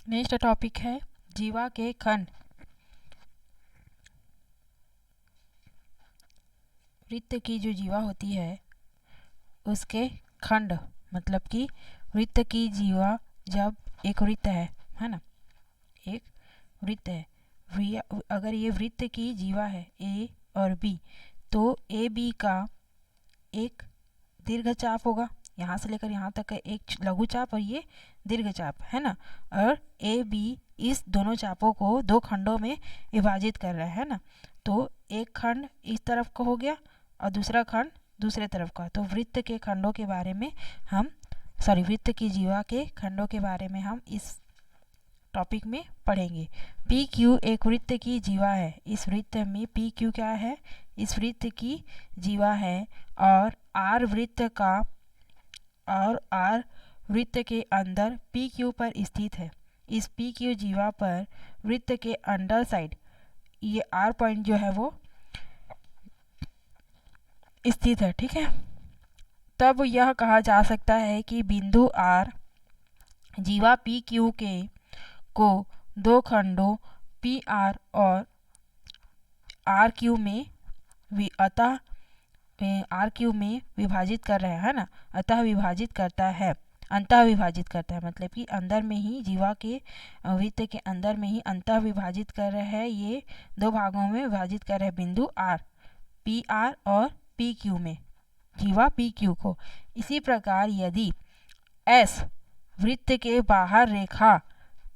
Next topic है जीवा के खंड। वृत्त की जो जीवा होती है उसके खंड, मतलब कि वृत्त की जीवा जब एक वृत्त है ना, एक वृत्त है। अगर ये वृत्त की जीवा है ए और बी, तो ए बी का एक दीर्घ चाप होगा, यहाँ से लेकर यहाँ तक का एक लघु चाप और ये दीर्घ चाप है ना। और ए बी इस दोनों चापों को दो खंडों में विभाजित कर रहा है ना। तो एक खंड इस तरफ का हो गया और दूसरा खंड दूसरे तरफ का। तो वृत्त के खंडों के बारे में हम वृत्त की जीवा के खंडों के बारे में हम इस टॉपिक में पढ़ेंगे। पी क्यू एक वृत्त की जीवा है। इस वृत्त में पी क्यू क्या है? इस वृत्त की जीवा है और आर वृत्त के अंदर पी क्यू पर स्थित है। इस पी क्यू जीवा पर वृत्त के अंडर साइड ये आर पॉइंट जो है वो स्थित है, ठीक है। तब यह कहा जा सकता है कि बिंदु आर जीवा पी क्यू के को दो खंडों पी आर और आर क्यू में अतः आर क्यू में विभाजित कर रहे हैं ना। अंतः विभाजित करता है, मतलब कि अंदर में ही जीवा के वृत्त के अंदर में ही अंतः विभाजित कर रहे हैं। ये दो भागों में विभाजित कर रहे हैं बिंदु आर, पी आर और पी क्यू में जीवा पी क्यू को। इसी प्रकार यदि एस वृत्त के बाहर रेखा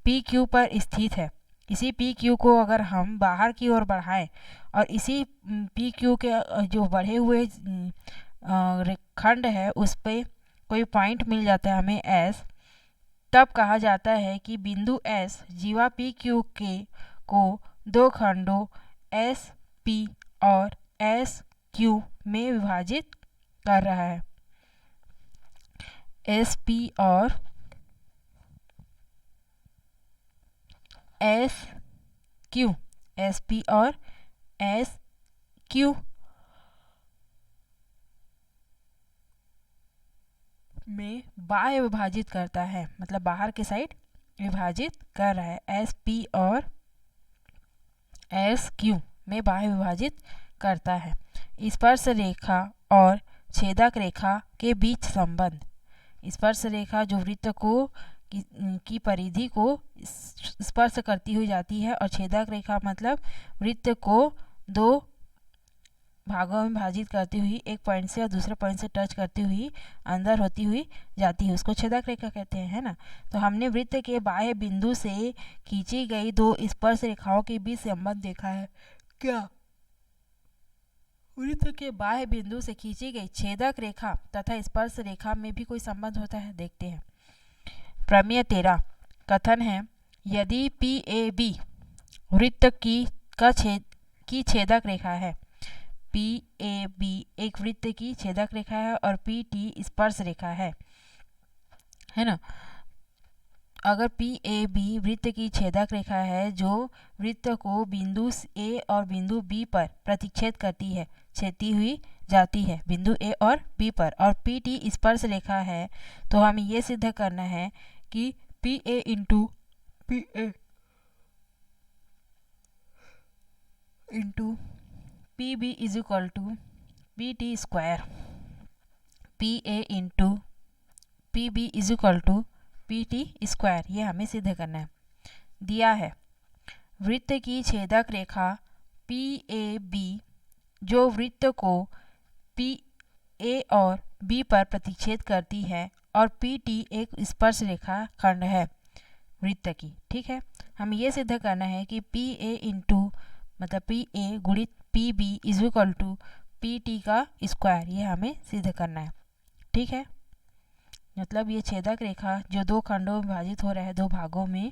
पी क्यू पर स्थित है, इसी पी क्यू को अगर हम बाहर की ओर बढ़ाएं और इसी पी क्यू के जो बढ़े हुए खंड है उस पर कोई पॉइंट मिल जाता है हमें एस, तब कहा जाता है कि बिंदु एस जीवा पी क्यू के को दो खंडों एस पी और एस क्यू में विभाजित कर रहा है। एस पी और एस क्यू, एस पी और एस क्यू में बाह्य विभाजित करता है, मतलब बाहर के साइड विभाजित कर रहा है। एस पी और एस क्यू में बाह्य विभाजित करता है। स्पर्श रेखा और छेदक रेखा के बीच संबंध। स्पर्श रेखा जो वृत्त को की परिधि को स्पर्श करती हुई जाती है और छेदक रेखा मतलब वृत्त को दो भागों में विभाजित करती हुई एक पॉइंट से और दूसरे पॉइंट से टच करती हुई अंदर होती हुई जाती है, उसको छेदक रेखा कहते हैं, है ना। तो हमने वृत्त के बाह्य बिंदु से खींची गई दो स्पर्श रेखाओं के बीच संबंध देखा है। क्या वृत्त के बाह्य बिंदु से खींची गई छेदक रेखा तथा स्पर्श रेखा में भी कोई संबंध होता है? देखते हैं। प्रमेय 13 कथन है, यदि पी ए बी वृत्त की छेदक रेखा है, पी ए बी एक वृत्त की छेदक रेखा है और पी टी स्पर्श रेखा है ना। अगर पी ए बी वृत्त की छेदक रेखा है जो वृत्त को बिंदु ए और बिंदु बी पर प्रतिच्छेद करती है, छेदती हुई जाती है बिंदु ए और बी पर, और पी टी स्पर्श रेखा है, तो हमें ये सिद्ध करना है कि P A into P B is equal to P T square. P A into P B is equal to P T square, ये हमें सिद्ध करना है। दिया है वृत्त की छेदक रेखा पी ए बी जो वृत्त को पी ए और बी पर प्रतिच्छेद करती है और पी टी एक स्पर्श रेखा खंड है वृत्त की, ठीक है। हमें यह सिद्ध करना है कि पी ए इंटू मतलब पी ए गुणित P B is equal to P T का स्क्वायर, ये हमें सिद्ध करना है, ठीक है। मतलब ये छेदक रेखा जो दो खंडों में विभाजित हो रहा है, दो भागों में,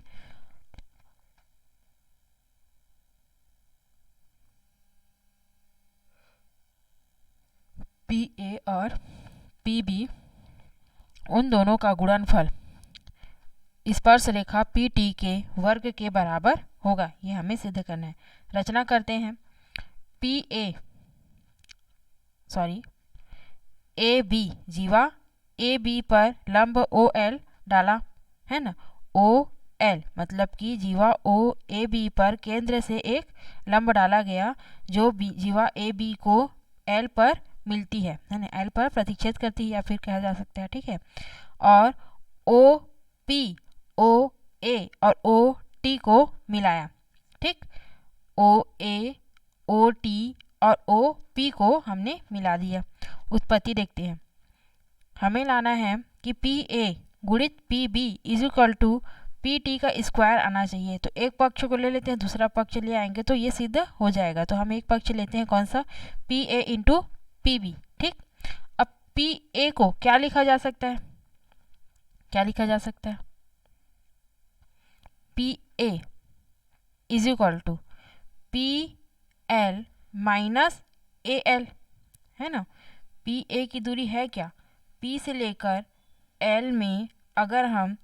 पी ए और पी बी उन दोनों का गुणनफल स्पर्श रेखा पी टी के वर्ग के बराबर होगा, ये हमें सिद्ध करना है। रचना करते हैं। ए बी जीवा ए बी पर लंब ओ एल डाला है ना। ओ एल, मतलब कि जीवा ओ ए बी पर केंद्र से एक लंब डाला गया जो जीवा ए बी को एल पर मिलती है ना, एल पर प्रतिच्छेद करती है या फिर कहा जा सकता है, ठीक है। और ओ पी, ओ ए और ओ टी को मिलाया, ठीक। ओ ए, ओ टी और ओ पी को हमने मिला दिया। उत्पत्ति देखते हैं। हमें लाना है कि पी ए गुणित P B is equal to P T का स्क्वायर आना चाहिए। तो एक पक्ष को ले लेते हैं, दूसरा पक्ष ले आएंगे तो ये सिद्ध हो जाएगा। तो हम एक पक्ष लेते हैं, कौन सा, P A into P B, ठीक। अब पी ए को क्या लिखा जा सकता है, क्या लिखा जा सकता है, P A is equal to P L minus A L, है ना। पी ए की दूरी है क्या, पी से लेकर एल में अगर हम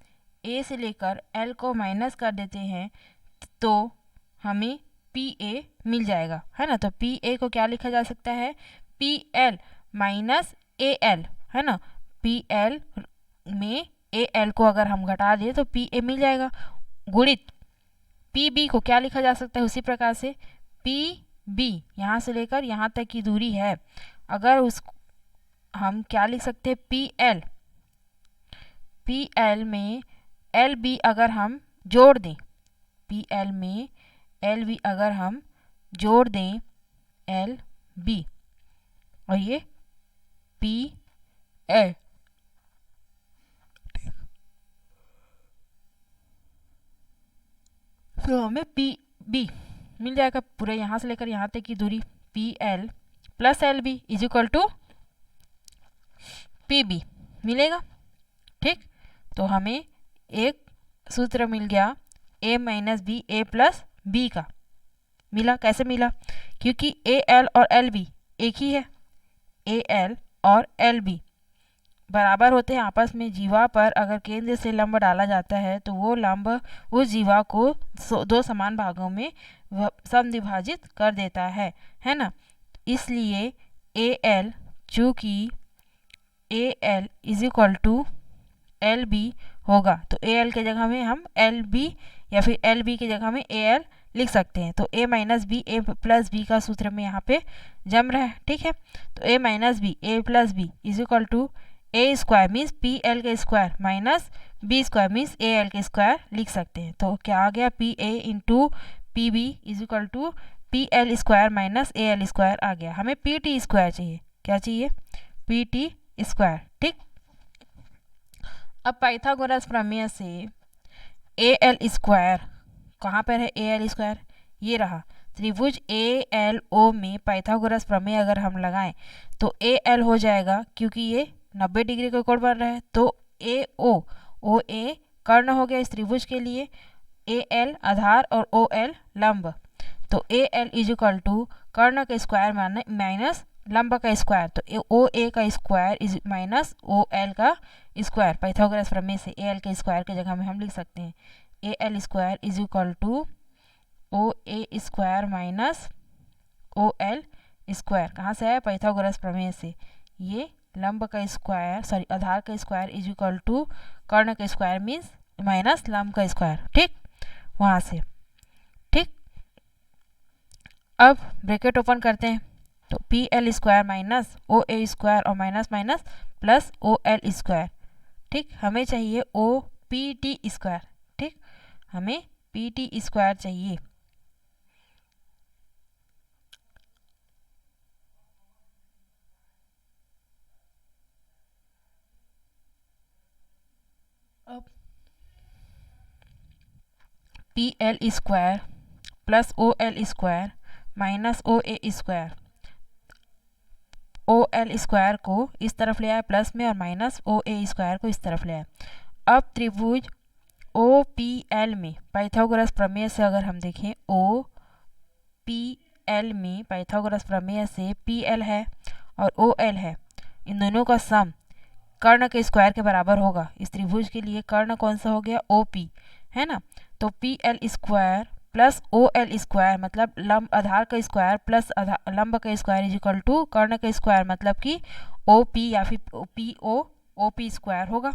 ए से लेकर एल को माइनस कर देते हैं तो हमें पी ए मिल जाएगा, है ना। तो पी ए को क्या लिखा जा सकता है, P L minus A L, है ना। पी एल में ए एल को अगर हम घटा दें तो पी ए मिल जाएगा। गुणित पी बी को क्या लिखा जा सकता है, उसी प्रकार से पी बी यहाँ से लेकर यहाँ तक की दूरी है, अगर उस हम क्या लिख सकते हैं, पी एल, पी एल में एल बी अगर हम जोड़ दें, पी एल में एल बी अगर हम जोड़ दें, एल बी और ये पी एल, तो हमें पी बी मिल जाएगा। पूरे यहाँ से लेकर यहाँ तक की दूरी P L plus L B is equal to P B मिलेगा, ठीक। तो हमें एक सूत्र मिल गया A minus B A plus B का मिला। कैसे मिला, क्योंकि ए एल और एल बी एक ही है, ए एल और एल बी बराबर होते हैं आपस में। जीवा पर अगर केंद्र से लंब डाला जाता है तो वो लंब उस जीवा को दो समान भागों में समद्विभाजित कर देता है ना। इसलिए ए एल, चूँकि A L is equal to L B होगा, तो ए एल के जगह में हम एल बी या फिर एल बी की जगह में ए एल लिख सकते हैं। तो A minus B A plus B का सूत्र में यहाँ पे जम रहा है, ठीक है। तो A minus B A plus B is equal to A square means P L के square minus B square means A L के स्क्वायर लिख सकते हैं। तो क्या आ गया, P A into P B is equal to P L square minus A L square आ गया। हमें पी टी स्क्वायर चाहिए, क्या चाहिए, पी टी स्क्वायर, ठीक। अब पाइथागोरस प्रमेय से ए एल स्क्वायर कहाँ पर है, ए एल स्क्वायर ये रहा। त्रिभुज ए एल ओ में पाइथागोरस प्रमेय अगर हम लगाएं तो ए एल हो जाएगा, क्योंकि ये 90 डिग्री का कोण बन रहा है। तो ए ओ ए कर्ण हो गया इस त्रिभुज के लिए, ए एल आधार और ओ एल लंब। तो A L is equal to कर्ण का स्क्वायर माइनस लंब का स्क्वायर। तो ओ ए का square is minus O L का स्क्वायर। पाइथागोरस प्रमेय से ए एल के स्क्वायर की जगह में हम लिख सकते हैं A L square is equal to O A square minus O L square. कहाँ से आया, पाइथागोरस प्रमेय से। ये लंब का स्क्वायर सॉरी आधार का स्क्वायर इज इक्वल टू कर्ण का स्क्वायर मीन्स माइनस लंब का स्क्वायर, ठीक, वहाँ से, ठीक। अब ब्रैकेट ओपन करते हैं तो P L square minus O A square और minus minus plus O L square, ठीक। हमें चाहिए ओ पी टी स्क्वायर, ठीक, हमें पी टी स्क्वायर चाहिए। अब P L square plus O L square minus O A square, O L square को इस तरफ ले आए प्लस में और माइनस ओ ए स्क्वायर को इस तरफ ले आए। अब त्रिभुज ओ पी एल में पाइथागोरस प्रमेय से अगर हम देखें, ओ पी एल में पाइथागोरस प्रमेय से पी एल है और ओ एल है, इन दोनों का सम कर्ण के स्क्वायर के बराबर होगा। इस त्रिभुज के लिए कर्ण कौन सा हो गया, ओ पी, है ना। तो P L square plus O L square मतलब लंब आधार का स्क्वायर प्लस लंब का स्क्वायर इज इक्वल टू कर्ण का स्क्वायर, मतलब कि ओ पी या फिर पी ओ पी स्क्वायर होगा।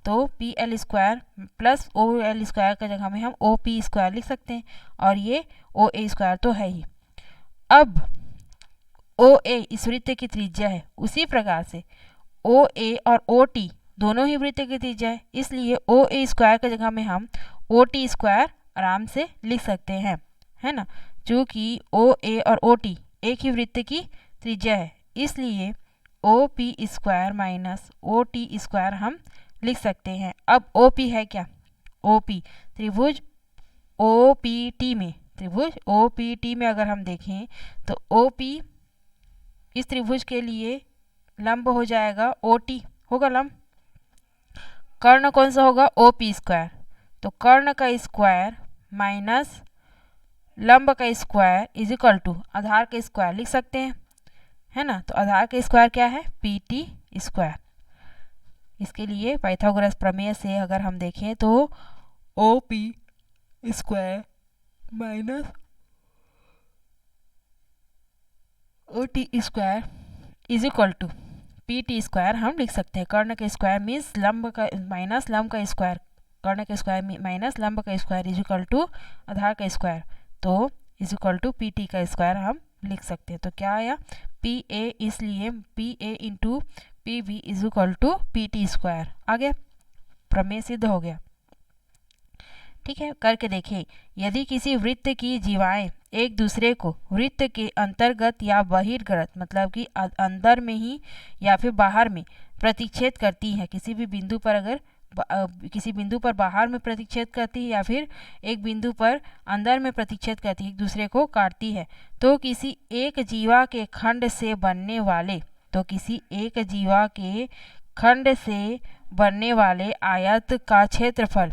तो P L square plus O L square का जगह में हम ओ पी स्क्वायर लिख सकते हैं, और ये ओ ए स्क्वायर तो है ही। अब ओ ए इस वृत्त की त्रिज्या है, उसी प्रकार से ओ ए और ओ टी दोनों ही वृत्त की त्रिज्या है, इसलिए ओ ए स्क्वायर की जगह में हम ओ टी स्क्वायर आराम से लिख सकते हैं, है ना। चूँकि ओ ए और ओ टी एक ही वृत्त की त्रिज्या है, इसलिए O P square minus O T square हम लिख सकते हैं। अब ओ पी है क्या, ओ पी त्रिभुज ओ पी टी में, त्रिभुज ओ पी टी में अगर हम देखें तो ओ पी इस त्रिभुज के लिए लंब हो जाएगा ओ टी, होगा लंब। कर्ण कौन सा होगा, ओ पी स्क्वायर, तो कर्ण का स्क्वायर माइनस लंब का स्क्वायर इज इक्वल टू आधार का स्क्वायर लिख सकते हैं, है ना। तो आधार का स्क्वायर क्या है, पी टी स्क्वायर। इसके लिए पाइथागोरस प्रमेय से अगर हम देखें तो O P square minus O T square is equal to P T square हम लिख सकते हैं। कर्ण का स्क्वायर मीन्स लंब का माइनस लंब का स्क्वायर, कर्ण का स्क्वायर माइनस लंब का स्क्वायर इज इक्वल टू आधार का स्क्वायर, तो is equal to P T का स्क्वायर हम लिख सकते हैं। तो क्या आया, पी ए, इसलिए P A into P B is equal to P T square आ गया, प्रमेय सिद्ध हो गया। ठीक है, करके देखिए, यदि किसी वृत्त की जीवाएं एक दूसरे को वृत्त के अंतर्गत या बहिर्गत मतलब कि अंदर में ही या फिर बाहर में प्रतिच्छेद करती हैं, किसी भी बिंदु पर अगर किसी बिंदु पर बाहर में प्रतिच्छेद करती है या फिर एक बिंदु पर अंदर में प्रतिच्छेद करती है, एक दूसरे को काटती है, तो किसी एक जीवा के खंड से बनने वाले आयत का क्षेत्रफल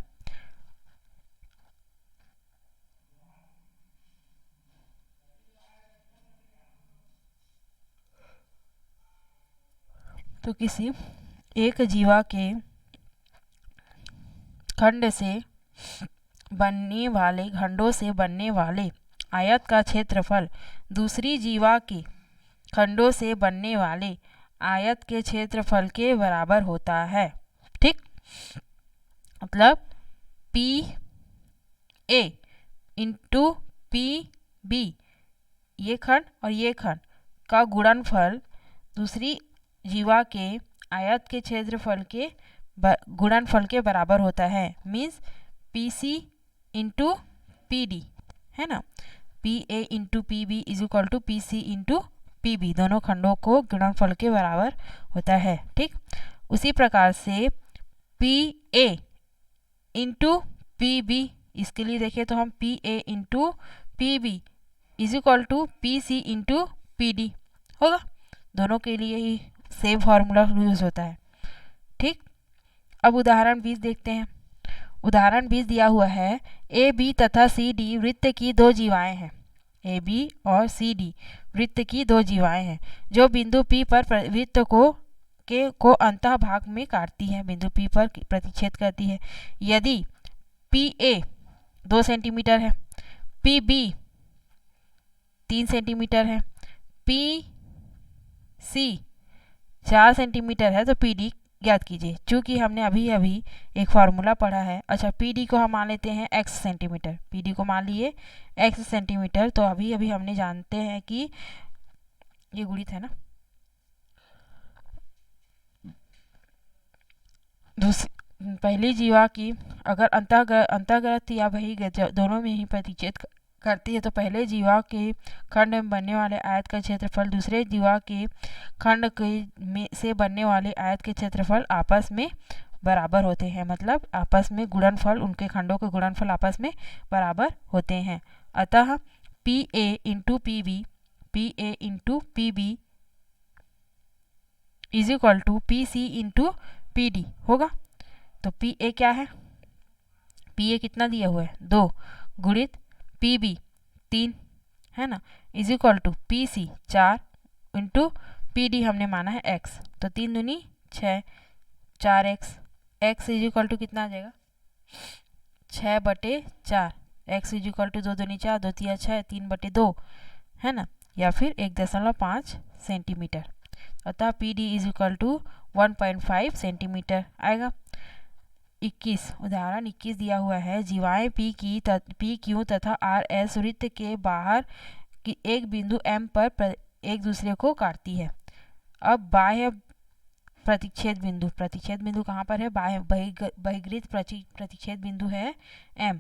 खंडों से बनने वाले आयत का क्षेत्रफल दूसरी जीवा के खंडों से बनने वाले आयत के क्षेत्रफल के बराबर होता है। ठीक, मतलब P A into P B, ये खंड और ये खंड का गुणनफल दूसरी जीवा के आयत के क्षेत्रफल के गुणनफल के बराबर होता है, means P C into P D, है ना। P A into P B is equal to P C into P B, दोनों खंडों को गुणनफल के बराबर होता है। ठीक, उसी प्रकार से P A into P B, इसके लिए देखें तो हम P A into P B is equal to P C into P D होगा, दोनों के लिए ही सेम फार्मूला यूज होता है। ठीक, अब उदाहरण 20 देखते हैं। उदाहरण 20 दिया हुआ है, ए बी तथा सी डी वृत्त की दो जीवाएं हैं। ए बी और सी डी वृत्त की दो जीवाएं हैं जो बिंदु पी पर वृत्त को अंतः भाग में काटती है, बिंदु पी पर प्रतिच्छेद करती है। यदि पी ए 2 सेंटीमीटर है, पी बी 3 सेंटीमीटर है, पी सी 4 सेंटीमीटर है, तो पी डी ज्ञात कीजिए। चूँकि हमने अभी अभी एक फार्मूला पढ़ा है, अच्छा पी डी को हम मान लेते हैं x सेंटीमीटर, पी डी को मान लिए x सेंटीमीटर, तो अभी अभी हमने जानते हैं कि ये गुणित है ना, पहली जीवा की अगर अंतर्गत या बहिर्गत दोनों में ही प्रतिच्छेद करती है, तो पहले जीवा के खंड में बनने वाले आयत का क्षेत्रफल दूसरे जीवा के खंड से बनने वाले आयत के क्षेत्रफल आपस में बराबर होते हैं, मतलब आपस में गुणनफल, उनके खंडों के गुणनफल आपस में बराबर होते हैं। अतः P A into P B is equal to P C into P D होगा। तो पी ए क्या है, पी ए कितना दिया हुआ है 2 गुणित पी बी 3, है ना, is equal to P C 4 into P D हमने माना है x, तो 3 दूनी 6, 4x, x is equal to कितना आ जाएगा 6/4, x इज इक्वल टू 2 दूनी 4, 2 तिया 6, 3/2, है ना, या फिर 1.5 सेंटीमीटर। अतः P D is equal to 1.5 centimetre आएगा। 21 उदाहरण 21 दिया हुआ है, जीवाएं पी क्यू तथा आर एस वृत्त के बाहर की एक बिंदु एम पर एक दूसरे को काटती है। अब बाह्य प्रतिच्छेद बिंदु कहाँ पर है? बहिर्गृत प्रतिच्छेद बिंदु है एम।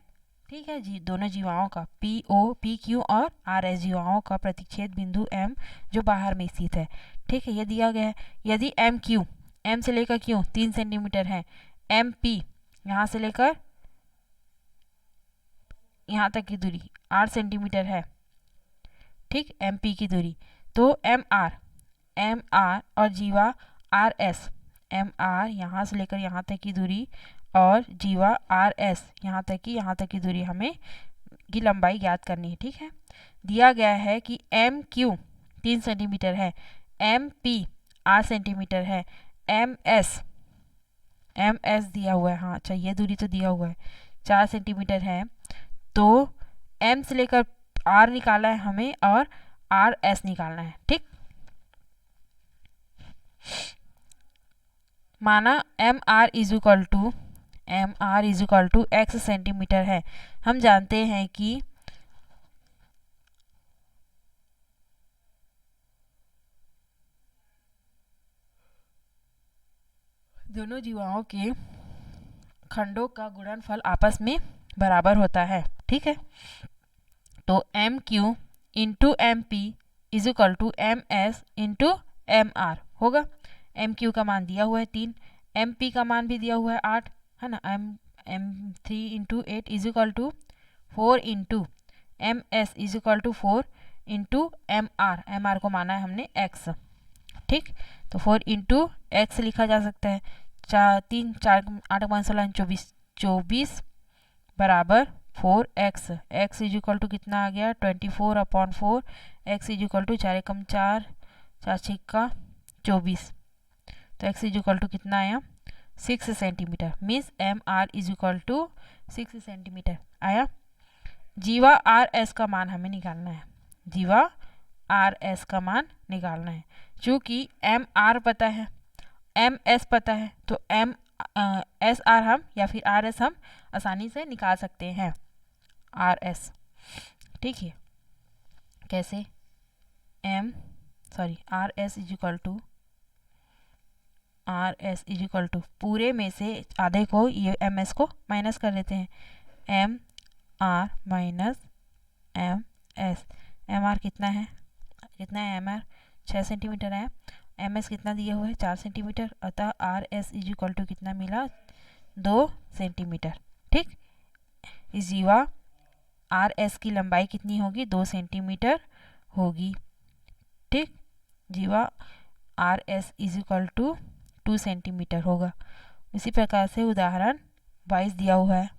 ठीक है जी, दोनों जीवाओं का पी क्यू और आर एस जीवाओं का प्रतिच्छेद बिंदु एम जो बाहर में स्थित है। ठीक है, ये दिया गया है। यदि एम से लेकर क्यू 3 सेंटीमीटर है, एम पी यहाँ से लेकर यहाँ तक की दूरी 8 सेंटीमीटर है। ठीक, एम पी की दूरी, तो एम आर और जीवा आर एस, एम आर यहाँ से लेकर यहाँ तक की दूरी और जीवा आर एस यहाँ तक की दूरी हमें की लंबाई ज्ञात करनी है। ठीक है, दिया गया है कि एम क्यू 3 सेंटीमीटर है, एम पी 8 सेंटीमीटर है, एम एस दिया हुआ है, हाँ अच्छा ये दूरी तो दिया हुआ है 4 सेंटीमीटर है। तो एम से लेकर आर निकालना है हमें और आर एस निकालना है। ठीक, माना M R is equal to X centimetre है। हम जानते हैं कि दोनों जीवाओं के खंडों का गुणनफल आपस में बराबर होता है। ठीक है, तो M Q into M P is equal to M S into M R होगा। एम क्यू का मान दिया हुआ है 3, एम पी का मान भी दिया हुआ है 8 है ना। M 3 into 8 is equal to 4 into M S is equal to 4 into M R को माना है हमने एक्स। ठीक, तो 4 इंटू एक्स लिखा जा सकता है, 4 5 16 24 बराबर 4x। x is equal to कितना आ गया 24/4, x इज इक्वल टू 4 एकम 4 4 6 24, तो x इज इक्वल टू कितना आया 6 centimetre. Means M R is equal to 6 centimetre आया। जीवा आर एस का मान हमें निकालना है, जीवा आर एस का मान निकालना है। चूँकि एम आर पता है, एम एस पता है, तो एम एस आर हम या फिर आर एस हम आसानी से निकाल सकते हैं, आर एस। ठीक है, कैसे? R S is equal to पूरे में से आधे को ये एम एस को माइनस कर लेते हैं, M R minus M S. M R कितना है एम आर 6 सेंटीमीटर है, एम एस कितना दिया हुआ है 4 सेंटीमीटर, अतः R S is equal to कितना मिला 2 सेंटीमीटर। ठीक, इस जीवा आर एस की लंबाई कितनी होगी 2 सेंटीमीटर होगी। ठीक, जीवा R S is equal to 2 centimetre होगा। इसी प्रकार से उदाहरण 22 दिया हुआ है,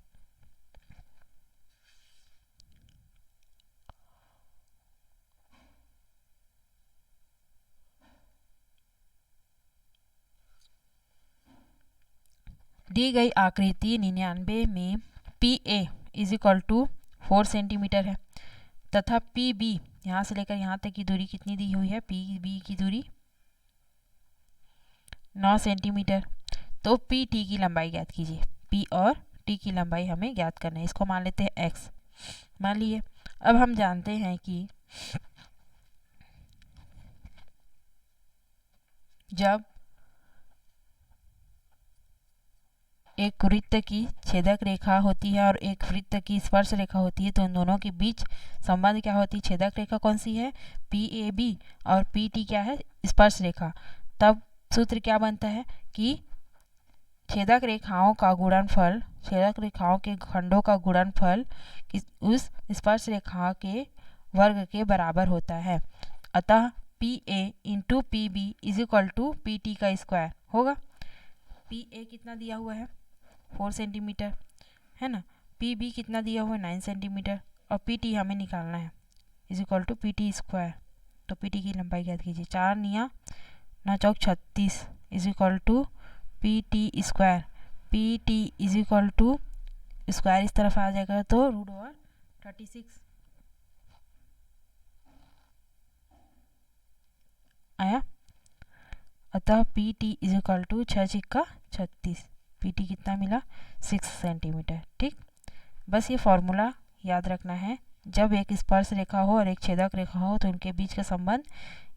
दी गई आकृति 99 में P A is equal to 4 centimetre है तथा पी बी यहाँ से लेकर यहाँ तक की दूरी कितनी दी हुई है, पी बी की दूरी 9 सेंटीमीटर। तो पी टी की लंबाई ज्ञात कीजिए, पी और टी की लंबाई हमें ज्ञात करना है, इसको मान लेते हैं एक्स मान लिए। अब हम जानते हैं कि जब एक वृत्त की छेदक रेखा होती है और एक वृत्त की स्पर्श रेखा होती है, तो उन दोनों के बीच संबंध क्या होती है, छेदक रेखा कौन सी है पी ए बी और पी टी क्या है स्पर्श रेखा। तब सूत्र क्या बनता है कि छेदक रेखाओं का गुणनफल, छेदक रेखाओं के खंडों का गुणनफल उस स्पर्श रेखा के वर्ग के बराबर होता है। अतः P A into P B is equal to P T का स्क्वायर होगा। पी ए कितना दिया हुआ है 4 सेंटीमीटर है ना, पी बी कितना दिया हुआ है 9 सेंटीमीटर और पी टी हमें निकालना है is equal to P T square. तो पी टी की लंबाई ज्ञात कीजिए, 4 निया 9 चौक 36 is equal to P T square. P T is equal to square इस तरफ आ जाएगा तो √36 आया। अतः P T is equal to 6 6 36, PT कितना मिला 6 सेंटीमीटर। ठीक, बस ये फॉर्मूला याद रखना है। जब एक स्पर्श रेखा हो और एक छेदक रेखा हो तो उनके बीच का संबंध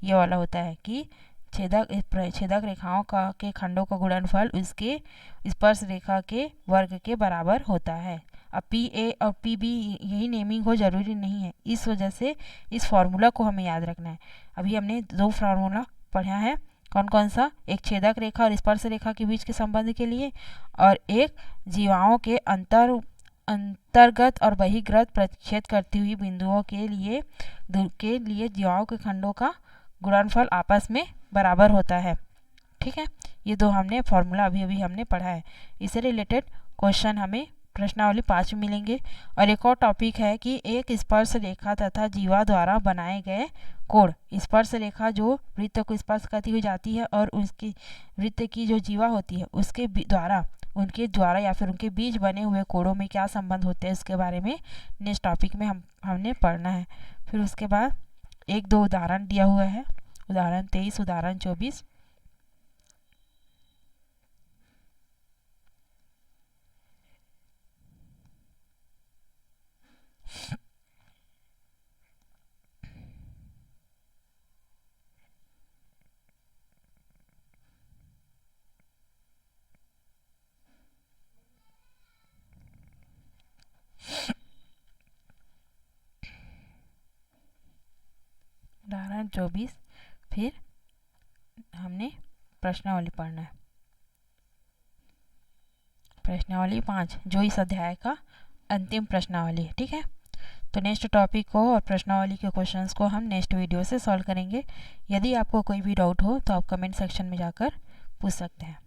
ये वाला होता है कि छेदक रेखाओं का के खंडों का गुणनफल उसके स्पर्श रेखा के वर्ग के बराबर होता है। अब PA और PB यही नेमिंग हो जरूरी नहीं है, इस वजह से इस फॉर्मूला को हमें याद रखना है। अभी हमने 2 फार्मूला पढ़ा है, कौन कौन सा, एक छेदक रेखा और स्पर्श रेखा के बीच के संबंध के लिए, और एक जीवाओं के अंतर्गत और बहिर्गत प्रतिच्छेद करती हुई बिंदुओं के लिए जीवाओं के खंडों का गुणनफल आपस में बराबर होता है। ठीक है, ये 2 हमने फॉर्मूला अभी हमने पढ़ा है। इससे रिलेटेड क्वेश्चन हमें प्रश्नावली 5 में मिलेंगे। और एक और टॉपिक है कि एक स्पर्श रेखा तथा जीवा द्वारा बनाए गए कोण। स्पर्श रेखा जो वृत्त को स्पर्श करती हुई जाती है और उसकी वृत्त की जो जीवा होती है उसके उनके द्वारा या फिर उनके बीच बने हुए कोणों में क्या संबंध होते हैं, उसके बारे में नेक्स्ट टॉपिक में हमने पढ़ना है। फिर उसके बाद 1-2 उदाहरण दिया हुआ है, उदाहरण 23, उदाहरण 24। उदाहरण 24, फिर हमने प्रश्नावली पढ़ना है, प्रश्नावली 5 जो इस अध्याय का अंतिम प्रश्नावली है। ठीक है, तो नेक्स्ट टॉपिक को और प्रश्नावली के क्वेश्चंस को हम नेक्स्ट वीडियो से सॉल्व करेंगे। यदि आपको कोई भी डाउट हो तो आप कमेंट सेक्शन में जाकर पूछ सकते हैं।